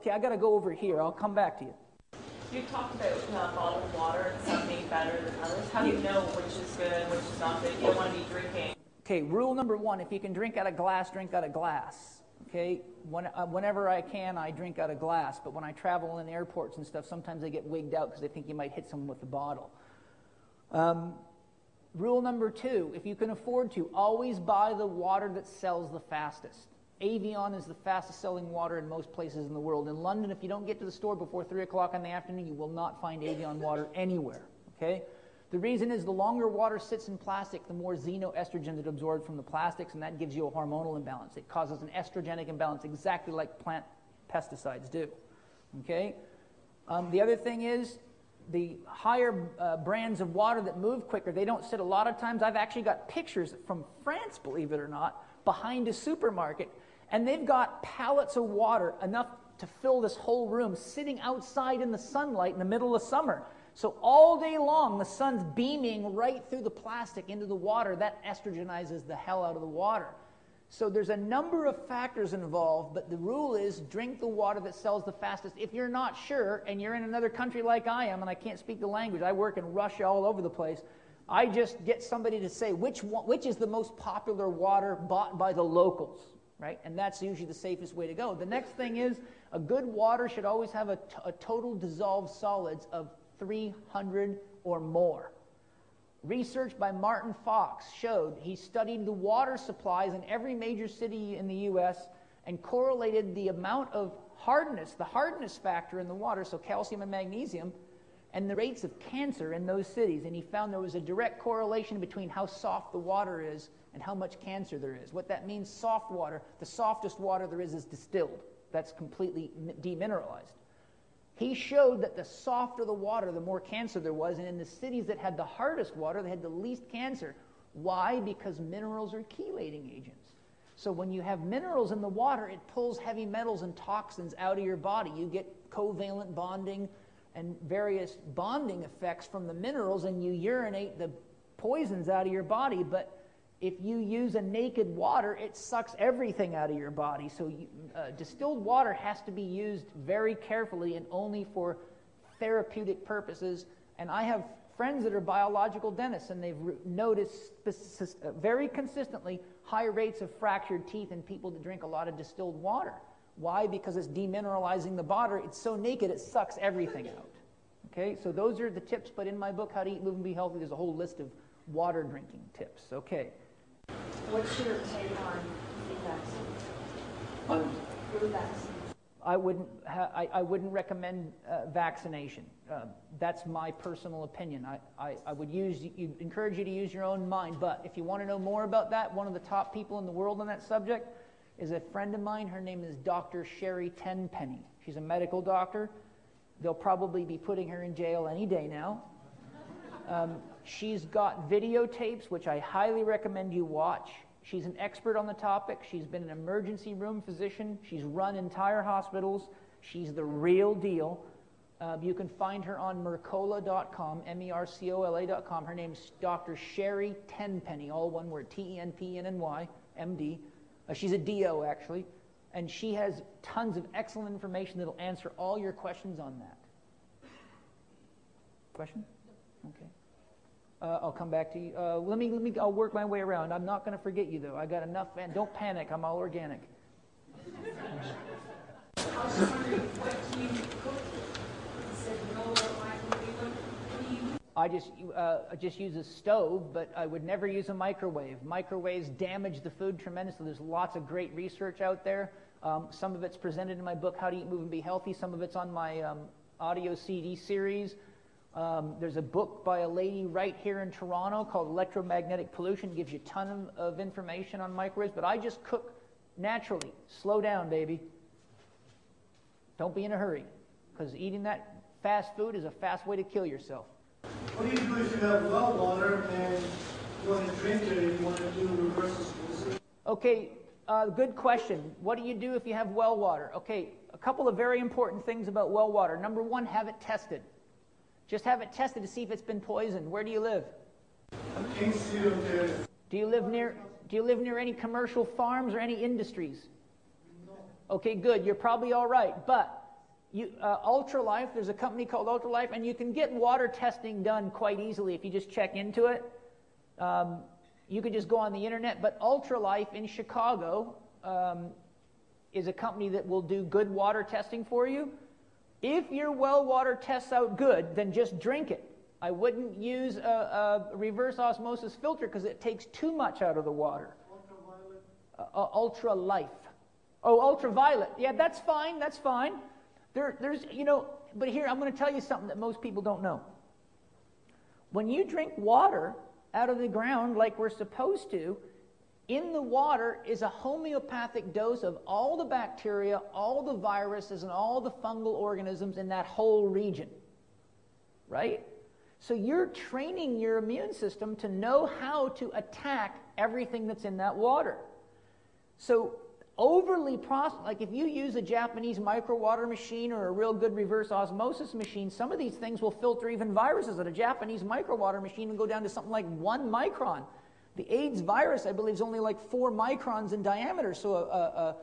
Okay, I got to go over here. I'll come back to you. You talked about bottled water and some being better than others. How do you know which is good and which is not good? You don't want to be drinking. Okay, rule number one, if you can drink out of glass, drink out of glass. Okay, whenever I can, I drink out of glass. But when I travel in airports and stuff, sometimes they get wigged out because they think you might hit someone with the bottle. Rule number two, if you can afford to, always buy the water that sells the fastest. Evian is the fastest selling water in most places in the world. In London, if you don't get to the store before 3 o'clock in the afternoon, you will not find Evian water anywhere. Okay? The reason is the longer water sits in plastic, the more xenoestrogens it absorbs from the plastics, and that gives you a hormonal imbalance. It causes an estrogenic imbalance, exactly like plant pesticides do. Okay? The other thing is, the higher brands of water that move quicker, they don't sit a lot of times. I've actually got pictures from France, believe it or not, behind a supermarket, and they've got pallets of water, enough to fill this whole room, sitting outside in the sunlight in the middle of summer. So all day long, the sun's beaming right through the plastic into the water. That estrogenizes the hell out of the water. So there's a number of factors involved, but the rule is drink the water that sells the fastest. If you're not sure, and you're in another country like I am, and I can't speak the language, I work in Russia all over the place, I just get somebody to say which is the most popular water bought by the locals, right? And that's usually the safest way to go. The next thing is a good water should always have a total dissolved solids of 300 or more. Research by Martin Fox showed he studied the water supplies in every major city in the U.S. and correlated the amount of hardness, the hardness factor in the water, so calcium and magnesium, and the rates of cancer in those cities. And he found there was a direct correlation between how soft the water is and how much cancer there is. What that means, soft water, the softest water there is distilled. That's completely demineralized. He showed that the softer the water, the more cancer there was, and in the cities that had the hardest water, they had the least cancer. Why? Because minerals are chelating agents. So when you have minerals in the water, it pulls heavy metals and toxins out of your body. You get covalent bonding and various bonding effects from the minerals, and you urinate the poisons out of your body. But if you use a naked water, it sucks everything out of your body. So distilled water has to be used very carefully and only for therapeutic purposes. And I have friends that are biological dentists, and they've noticed very consistently high rates of fractured teeth in people that drink a lot of distilled water. Why? Because it's demineralizing the water. It's so naked, it sucks everything out. Okay, so those are the tips. But in my book, How to Eat, Move, and Be Healthy, there's a whole list of water drinking tips. Okay. What's your take on flu vaccine? Flu vaccine. I wouldn't recommend vaccination. That's my personal opinion. I would encourage you to use your own mind. But if you want to know more about that, one of the top people in the world on that subject is a friend of mine. Her name is Dr. Sherry Tenpenny. She's a medical doctor. They'll probably be putting her in jail any day now. She's got videotapes, which I highly recommend you watch. She's an expert on the topic. She's been an emergency room physician. She's run entire hospitals. She's the real deal. You can find her on Mercola.com, MERCOLA.com. Her name's Dr. Sherry Tenpenny, all one word, Tenpenny, MD. She's a DO, actually. And she has tons of excellent information that'll answer all your questions on that. Question? Okay. I'll come back to you. I'll work my way around. I'm not going to forget you, though. I got enough, and don't panic. I'm all organic. I was just wondering, what do you cook? You said no microwave. What do you? I just use a stove, but I would never use a microwave. Microwaves damage the food tremendously. There's lots of great research out there. Some of it's presented in my book, How to Eat, Move, and Be Healthy. Some of it's on my audio CD series. There's a book by a lady right here in Toronto called Electromagnetic Pollution. It gives you a ton of information on microwaves, but I just cook naturally. Slow down, baby. Don't be in a hurry, because eating that fast food is a fast way to kill yourself. What do you do if you have well water and you want to drink it and you want to do reverse osmosis? Okay, good question. What do you do if you have well water? Okay, a couple of very important things about well water. Number one, have it tested. Just have it tested to see if it's been poisoned. Where do you live? In Syria. Do you live near any commercial farms or any industries? No. Okay, good. You're probably all right. But Ultralife, there's a company called Ultralife, and you can get water testing done quite easily if you just check into it. You could just go on the internet, but Ultralife in Chicago is a company that will do good water testing for you. If your well water tests out good, then just drink it. I wouldn't use a reverse osmosis filter because it takes too much out of the water. Ultralife. Oh, ultraviolet. Yeah, that's fine. That's fine. There's, but here, I'm going to tell you something that most people don't know. When you drink water out of the ground like we're supposed to, in the water is a homeopathic dose of all the bacteria, all the viruses, and all the fungal organisms in that whole region. Right? So you're training your immune system to know how to attack everything that's in that water. So overly processed, like if you use a Japanese microwater machine or a real good reverse osmosis machine, some of these things will filter even viruses. At a Japanese microwater machine will go down to something like 1 micron. The AIDS virus, I believe, is only like 4 microns in diameter. So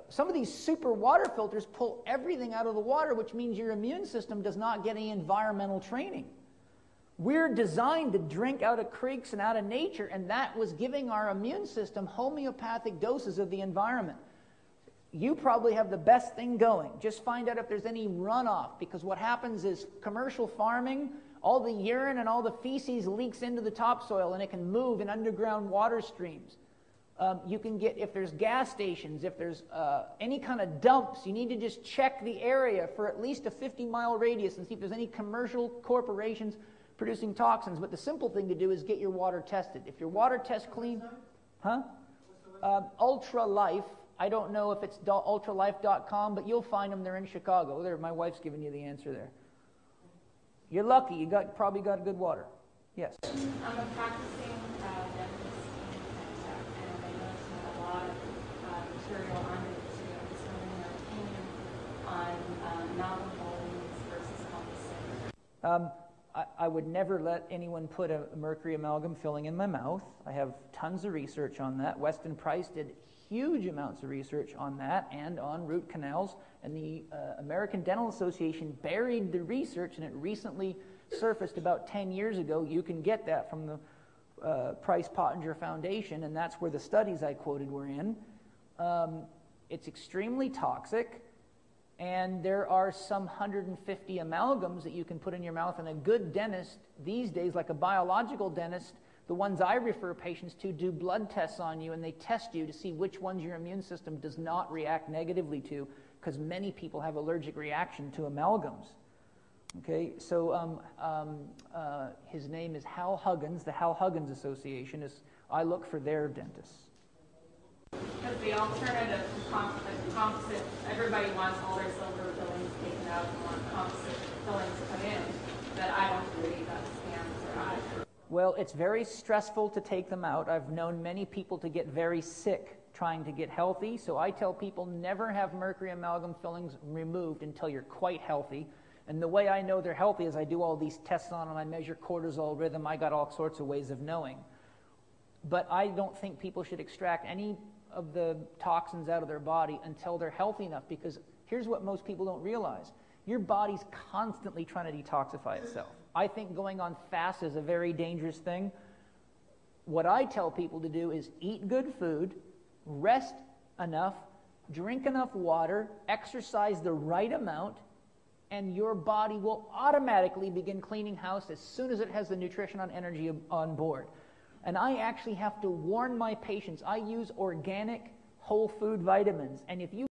some of these super water filters pull everything out of the water, which means your immune system does not get any environmental training. We're designed to drink out of creeks and out of nature, and that was giving our immune system homeopathic doses of the environment. You probably have the best thing going. Just find out if there's any runoff, because what happens is commercial farming, all the urine and all the feces leaks into the topsoil, and it can move in underground water streams. You can get, if there's gas stations, if there's any kind of dumps, you need to just check the area for at least a 50-mile radius and see if there's any commercial corporations producing toxins. But the simple thing to do is get your water tested. If your water tests clean, Ultralife. I don't know if it's ultralife.com, but you'll find them. They're in Chicago. There, my wife's giving you the answer there. You're lucky. You probably got good water. Yes. I'm a practicing dentist, and I noticed a lot of material on it too. I'm just wondering your opinion on amalgam holdings versus composite. I would never let anyone put a mercury amalgam filling in my mouth. I have tons of research on that. Weston Price did huge amounts of research on that and on root canals. And the American Dental Association buried the research, and it recently surfaced about 10 years ago. You can get that from the Price Pottinger Foundation, and that's where the studies I quoted were in. It's extremely toxic. And there are some 150 amalgams that you can put in your mouth, and a good dentist these days, like a biological dentist, the ones I refer patients to, do blood tests on you, and they test you to see which ones your immune system does not react negatively to, because many people have allergic reaction to amalgams. Okay, so his name is Hal Huggins. The Hal Huggins Association is, I look for their dentists. Because the alternative composite, everybody wants all their silver fillings taken out and want composite fillings put in, but I don't believe that stands or either. Well, it's very stressful to take them out. I've known many people to get very sick trying to get healthy, so I tell people never have mercury amalgam fillings removed until you're quite healthy. And the way I know they're healthy is I do all these tests on them, I measure cortisol rhythm, I got all sorts of ways of knowing. But I don't think people should extract any of the toxins out of their body until they're healthy enough, because here's what most people don't realize. Your body's constantly trying to detoxify itself. I think going on fast is a very dangerous thing. What I tell people to do is eat good food, rest enough, drink enough water, exercise the right amount, and your body will automatically begin cleaning house as soon as it has the nutrition and energy on board. And I actually have to warn my patients. I use organic whole food vitamins. And if you